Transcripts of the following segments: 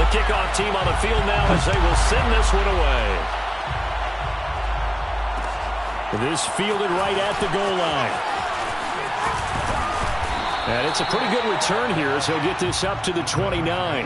The kickoff team on the field now as they will send this one away. This fielded right at the goal line. And it's a pretty good return here as he'll get this up to the 29.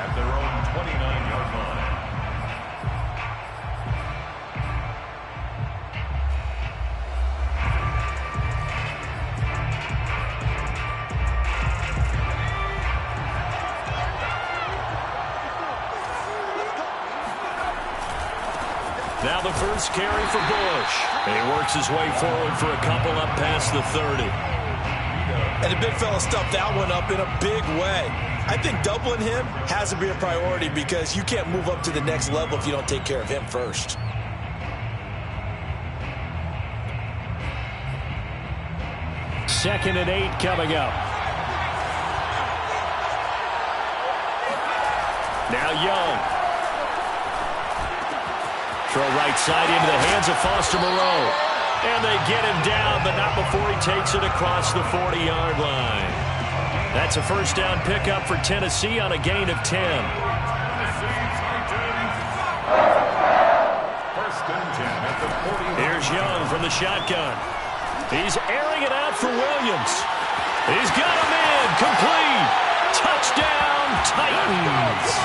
At their own 29-yard line. Now the first carry for Bush. And he works his way forward for a couple up past the 30. And the big fella stuffed that one up in a big way. I think doubling him has to be a priority because you can't move up to the next level if you don't take care of him first. Second and 8 coming up. Now Young. Throw right side into the hands of Foster Moreau. And they get him down, but not before he takes it across the 40-yard line. That's a first down pickup for Tennessee on a gain of 10. First and 10 at the 40. Here's Young from the shotgun. He's airing it out for Williams. He's got him in. Complete. Touchdown, Titans.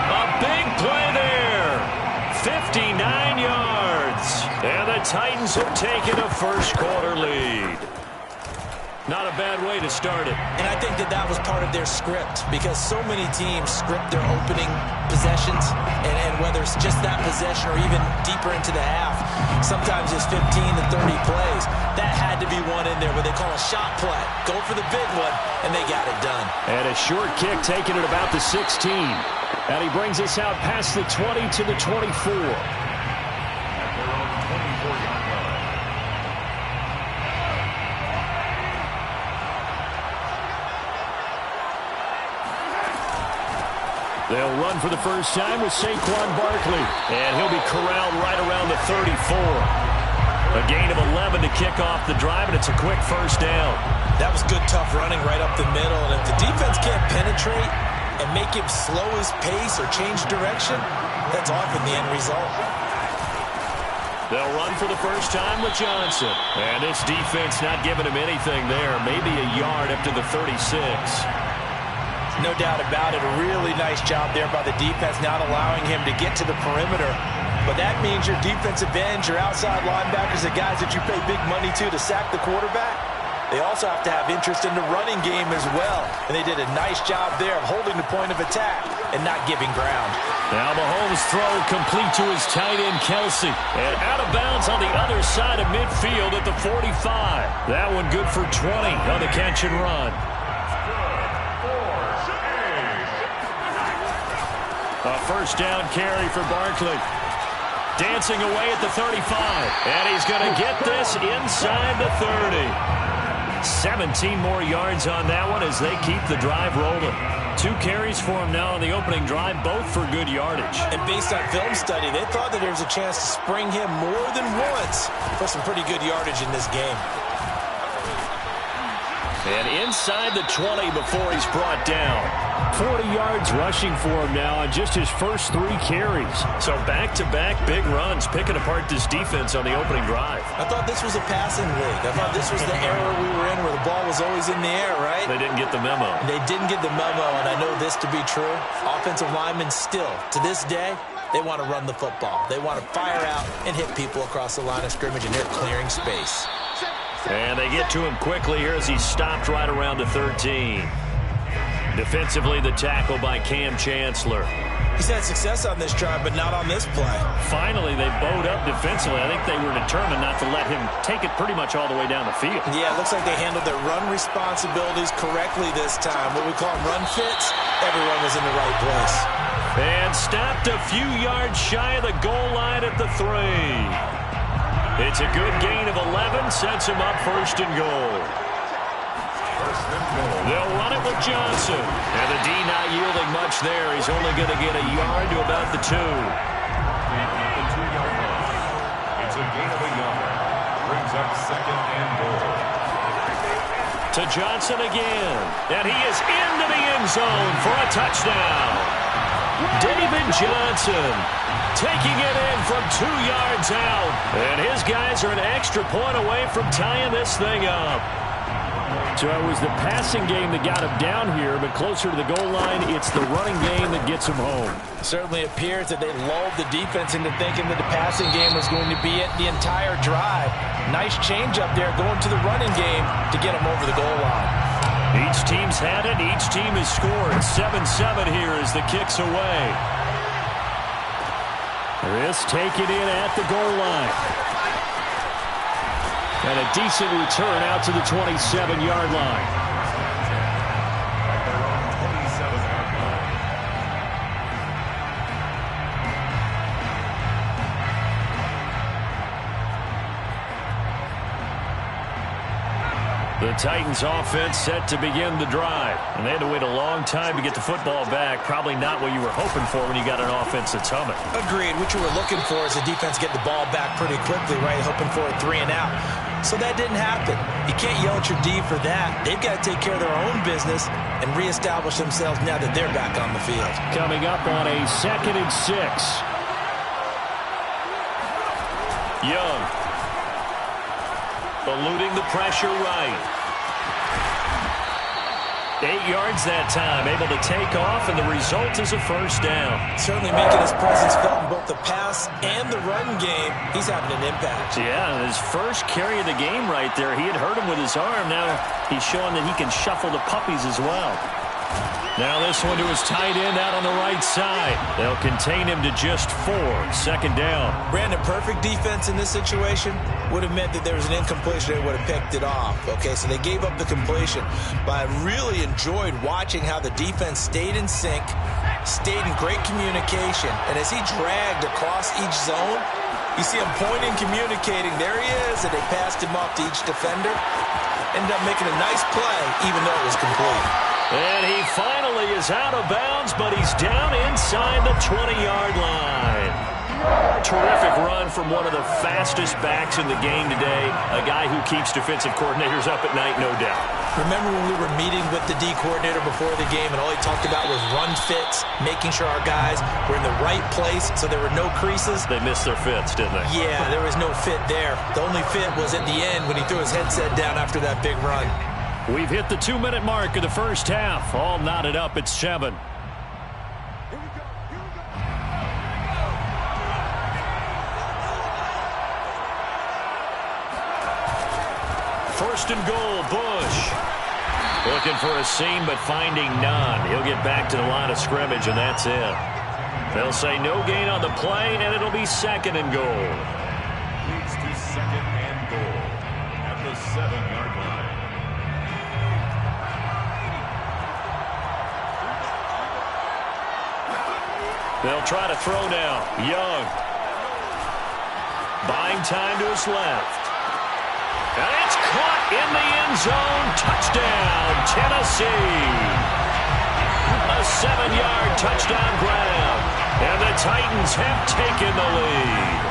A big play there. 59 yards. And the Titans have taken a first-quarter lead. Not a bad way to start it. And I think that was part of their script because so many teams script their opening possessions, and whether it's just that possession or even deeper into the half, sometimes it's 15 to 30 plays. That had to be one in there where they call a shot play. Go for the big one, and they got it done. And a short kick taken at about the 16. And he brings us out past the 20 to the 24. At their own 24-yard line. They'll run for the first time with Saquon Barkley. And he'll be corralled right around the 34. A gain of 11 to kick off the drive, and it's a quick first down. That was good, tough running right up the middle. And if the defense can't penetrate and make him slow his pace or change direction, that's often the end result. They'll run for the first time with Johnson. And this defense not giving him anything there. Maybe a yard up to the 36. No doubt about it. A really nice job there by the defense, not allowing him to get to the perimeter. But that means your defensive ends, your outside linebackers, the guys that you pay big money to sack the quarterback, they also have to have interest in the running game as well. And they did a nice job there of holding the point of attack and not giving ground. Now Mahomes' throw complete to his tight end, Kelsey. And out of bounds on the other side of midfield at the 45. That one good for 20 on the catch and run. A first down carry for Barkley. Dancing away at the 35. And he's going to get this inside the 30. 17 more yards on that one as they keep the drive rolling. 2 carries for him now on the opening drive, both for good yardage. And based on film study, they thought that there was a chance to spring him more than once for some pretty good yardage in this game. And inside the 20 before he's brought down. 40 yards rushing for him now on just his first 3 carries. So back-to-back big runs, picking apart this defense on the opening drive. I thought this was a passing league. I thought this was the era we were in where the ball was always in the air, right? They didn't get the memo. They didn't get the memo, and I know this to be true. Offensive linemen still, to this day, they want to run the football. They want to fire out and hit people across the line of scrimmage, and they're clearing space. And they get to him quickly here as he's stopped right around the 13. Defensively, the tackle by Cam Chancellor. He's had success on this drive, but not on this play. Finally, they bowed up defensively. I think they were determined not to let him take it pretty much all the way down the field. Yeah, it looks like they handled their run responsibilities correctly this time. What we call run fits, everyone was in the right place. And stopped a few yards shy of the goal line at the 3. It's a good gain of 11, sets him up first and goal. They'll run it with Johnson. And the D not yielding much there. He's only going to get a yard to about the 2. The 2-yard line. It's a gain of a yard. Brings up second and goal. To Johnson again. And he is into the end zone for a touchdown. David Johnson taking it in from 2 yards out. And his guys are an extra point away from tying this thing up. So it was the passing game that got him down here, but closer to the goal line, it's the running game that gets him home. Certainly appears that they lulled the defense into thinking that the passing game was going to be it the entire drive. Nice change up there going to the running game to get him over the goal line. Each team's had it. Each team has scored. 7-7 here as the kick's away. This taken in at the goal line. And a decent return out to the 27-yard line. The Titans offense set to begin the drive. And they had to wait a long time to get the football back. Probably not what you were hoping for when you got an offense that's humming. Agreed. What you were looking for is the defense get the ball back pretty quickly, right? Hoping for a 3-and-out. So that didn't happen. You can't yell at your D for that. They've got to take care of their own business and reestablish themselves now that they're back on the field. Coming up on a 2nd and 6. Young. Eluding the pressure right. 8 yards that time, able to take off, and the result is a first down. Certainly making his presence felt in both the pass and the run game. He's having an impact. Yeah, his first carry of the game right there. He had hurt him with his arm. Now he's showing that he can shuffle the puppies as well. Now this one to his tight end out on the right side. They'll contain him to just 4. 2nd down. Brandon, perfect defense in this situation would have meant that there was an incompletion. They would have picked it off. Okay, so they gave up the completion. But I really enjoyed watching how the defense stayed in sync, stayed in great communication. And as he dragged across each zone, you see him pointing, communicating. There he is, and they passed him off to each defender. Ended up making a nice play, even though it was complete. And he finally is out of bounds, but he's down inside the 20-yard line. Terrific run from one of the fastest backs in the game today. A guy who keeps defensive coordinators up at night, no doubt. Remember when we were meeting with the D coordinator before the game and all he talked about was run fits, making sure our guys were in the right place so there were no creases? They missed their fits, didn't they? Yeah, there was no fit there. The only fit was at the end when he threw his headset down after that big run. We've hit the 2-minute mark of the first half. All knotted up at 7. First and goal, Bush. Looking for a seam, but finding none. He'll get back to the line of scrimmage, and that's it. They'll say no gain on the play, and it'll be 2nd and goal. Leads to 2nd and goal at the 7-yard line. They'll try to throw now. Young. Buying time to his left. And it's caught in the end zone. Touchdown, Tennessee. A 7-yard touchdown grab. And the Titans have taken the lead.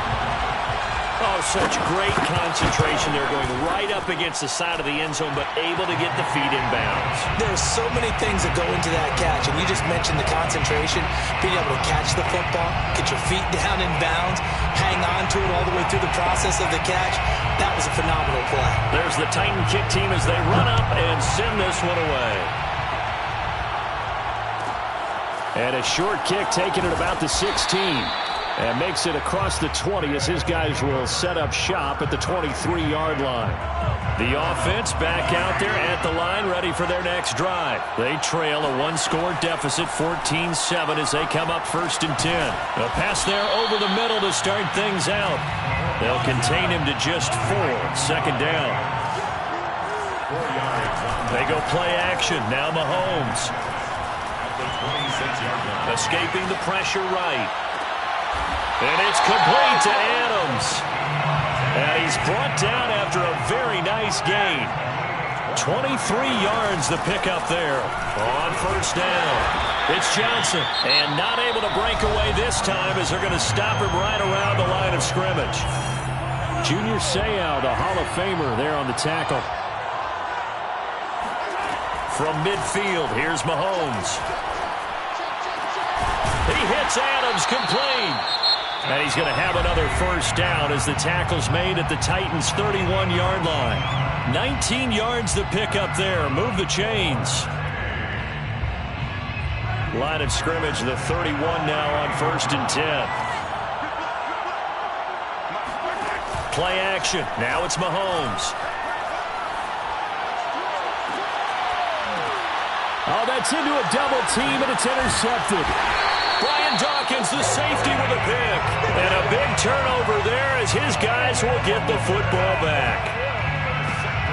Oh, such great concentration. They're going right up against the side of the end zone, but able to get the feet in bounds. There's so many things that go into that catch, and you just mentioned the concentration, being able to catch the football, get your feet down in bounds, hang on to it all the way through the process of the catch. That was a phenomenal play. There's the Titan kick team as they run up and send this one away. And a short kick taken at about the 16. And makes it across the 20 as his guys will set up shop at the 23-yard line. The offense back out there at the line, ready for their next drive. They trail a 1-score deficit, 14-7, as they come up 1st and 10. A pass there over the middle to start things out. They'll contain him to just 4. 2nd down. 4 yards. They go play action. Now Mahomes. At the 26-yard line. Escaping the pressure right. And it's complete to Adams. And he's brought down after a very nice gain. 23 yards the pickup there on 1st down. It's Johnson. And not able to break away this time as they're going to stop him right around the line of scrimmage. Junior Seau, the Hall of Famer, there on the tackle. From midfield, here's Mahomes. He hits Adams, complete. And he's going to have another first down as the tackle's made at the Titans' 31-yard line. 19 yards to pick up there. Move the chains. Line of scrimmage, the 31 now on 1st and 10. Play action. Now it's Mahomes. Oh, that's into a double team, and it's intercepted. Brian Dawkins, the safety, with a pick. And a big turnover there as his guys will get the football back.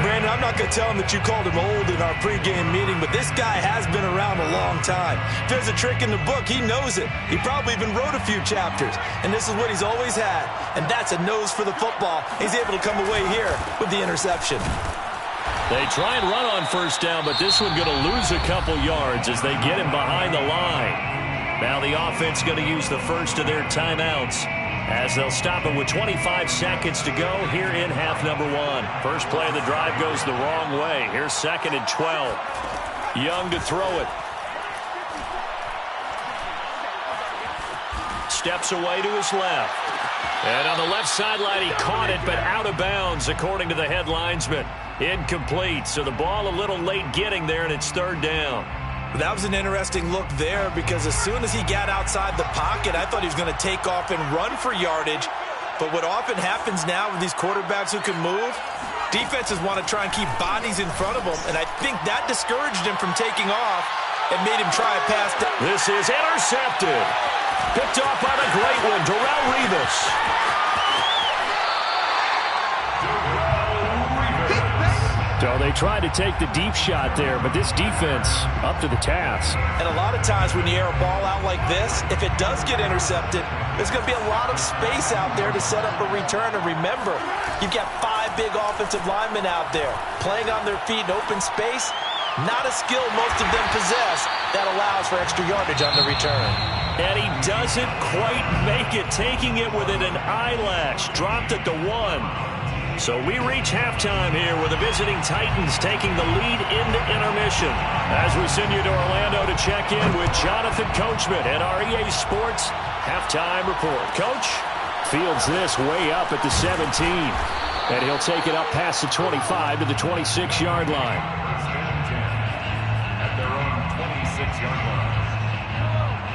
Brandon, I'm not going to tell him that you called him old in our pregame meeting, but this guy has been around a long time. If there's a trick in the book, he knows it. He probably even wrote a few chapters, and this is what he's always had, and that's a nose for the football. He's able to come away here with the interception. They try and run on first down, but this one going to lose a couple yards as they get him behind the line. Now the offense going to use the first of their timeouts as they'll stop it with 25 seconds to go here in half number 1. First play of the drive goes the wrong way. Here's 2nd and 12. Young to throw it. Steps away to his left. And on the left sideline, he caught it, but out of bounds, according to the head linesman. Incomplete, so the ball a little late getting there, and it's 3rd down. That was an interesting look there because as soon as he got outside the pocket, I thought he was going to take off and run for yardage. But what often happens now with these quarterbacks who can move, defenses want to try and keep bodies in front of them, and I think that discouraged him from taking off and made him try a pass. This is intercepted. Picked off by the great one, Darrelle Revis. So they tried to take the deep shot there, but this defense up to the task. And a lot of times when you air a ball out like this, if it does get intercepted, there's going to be a lot of space out there to set up a return. And remember, you've got 5 big offensive linemen out there playing on their feet in open space. Not a skill most of them possess that allows for extra yardage on the return. And he doesn't quite make it, taking it within an eyelash. Dropped at the 1. So we reach halftime here with the visiting Titans taking the lead into intermission. As we send you to Orlando to check in with Jonathan Coachman at our EA Sports Halftime Report. Coach? Fields this way up at the 17. And he'll take it up past the 25 to the 26-yard line. At their own 26-yard line.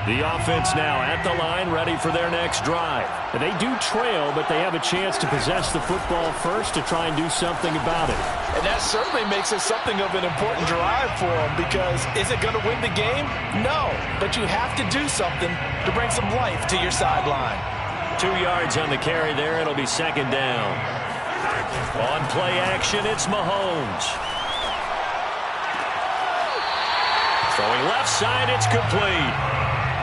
The offense now at the line, ready for their next drive. And they do trail, but they have a chance to possess the football first to try and do something about it. And that certainly makes it something of an important drive for them because is it going to win the game? No, but you have to do something to bring some life to your sideline. 2 yards on the carry there. It'll be 2nd down. On play action, it's Mahomes. Throwing left side, it's complete.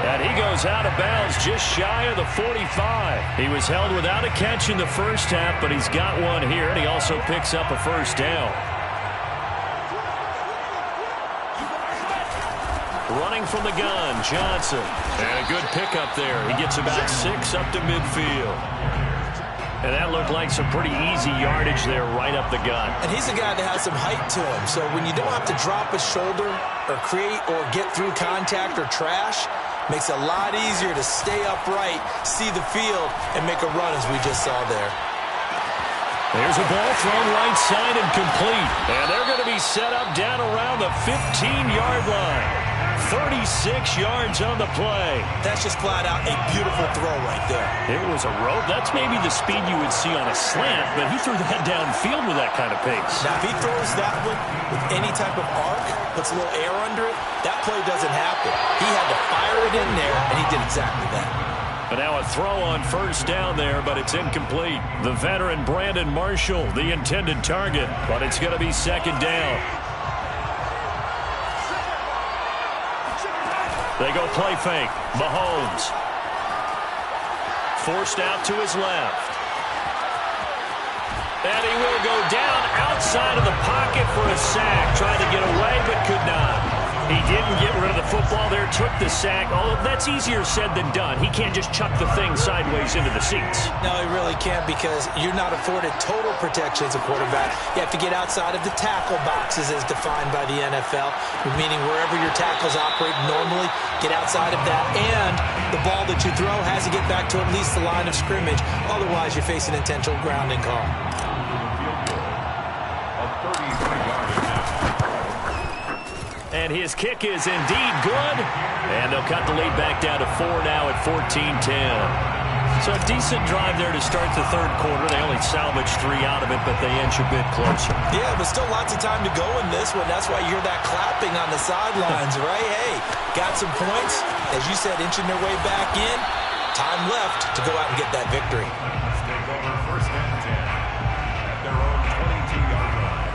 And he goes out of bounds just shy of the 45. He was held without a catch in the first half, but he's got one here, and he also picks up a first down. Running from the gun, Johnson. And a good pickup there. He gets about 6 up to midfield. And that looked like some pretty easy yardage there right up the gut. And he's a guy that has some height to him, so when you don't have to drop a shoulder or create or get through contact or trash, makes it a lot easier to stay upright, see the field, and make a run as we just saw there. There's a ball thrown right side and complete. And they're going to be set up down around the 15-yard line. 36 yards on the play. That's just flat out a beautiful throw right there. It was a rope. That's maybe the speed you would see on a slant, but he threw that downfield with that kind of pace. Now, if he throws that one with any type of arc, puts a little air under it, that play doesn't happen. He had to fire it in there, and he did exactly that. But now a throw on first down there, but it's incomplete. The veteran Brandon Marshall, the intended target, but it's going to be 2nd down. They go play fake. Mahomes. Forced out to his left. And he will go down outside of the pocket for a sack. Tried to get away, but could not. He didn't get rid of the football there, took the sack. Although that's easier said than done. He can't just chuck the thing sideways into the seats. No, he really can't because you're not afforded total protection as a quarterback. You have to get outside of the tackle boxes as defined by the NFL, meaning wherever your tackles operate normally, get outside of that. And the ball that you throw has to get back to at least the line of scrimmage. Otherwise, you're facing intentional grounding call. And his kick is indeed good. And they'll cut the lead back down to 4 now at 14-10. So a decent drive there to start the third quarter. They only salvaged 3 out of it, but they inch a bit closer. Yeah, but still lots of time to go in this one. That's why you hear that clapping on the sidelines, right? Hey, got some points. As you said, inching their way back in. Time left to go out and get that victory. Take over first and 10 at their own 22-yard line.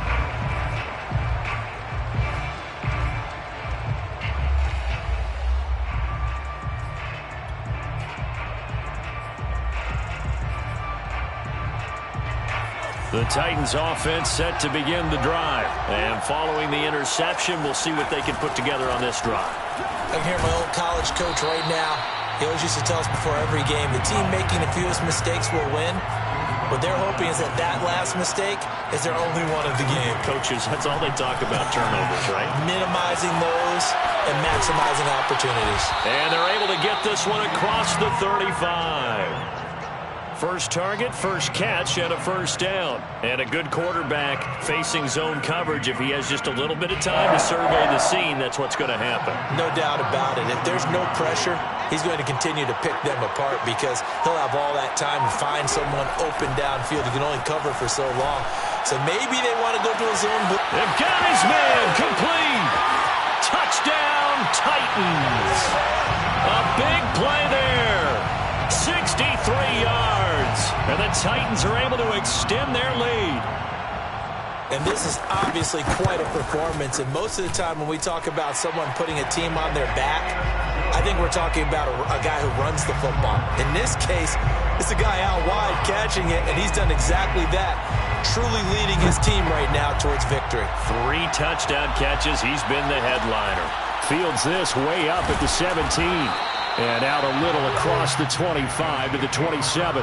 The Titans offense set to begin the drive. And following the interception, we'll see what they can put together on this drive. I can hear my old college coach right now. He always used to tell us before every game, the team making the fewest mistakes will win. What they're hoping is that that last mistake is their only one of the game. Coaches, that's all they talk about, turnovers, right? Minimizing those and maximizing opportunities. And they're able to get this one across the 35. First target, first catch, and a first down. And a good quarterback facing zone coverage. If he has just a little bit of time to survey the scene, that's what's going to happen. No doubt about it. If there's no pressure, he's going to continue to pick them apart because he'll have all that time to find someone open downfield. He can only cover for so long. So maybe they want to go to a zone. They've got his man complete. Touchdown, Titans. A big play there. 63 yards. And the Titans are able to extend their lead. And this is obviously quite a performance. And most of the time when we talk about someone putting a team on their back, I think we're talking about a guy who runs the football. In this case, it's a guy out wide catching it, and he's done exactly that. Truly leading his team right now towards victory. 3 touchdown catches. He's been the headliner. Fields this way up at the 17. And out a little across the 25 to the 27.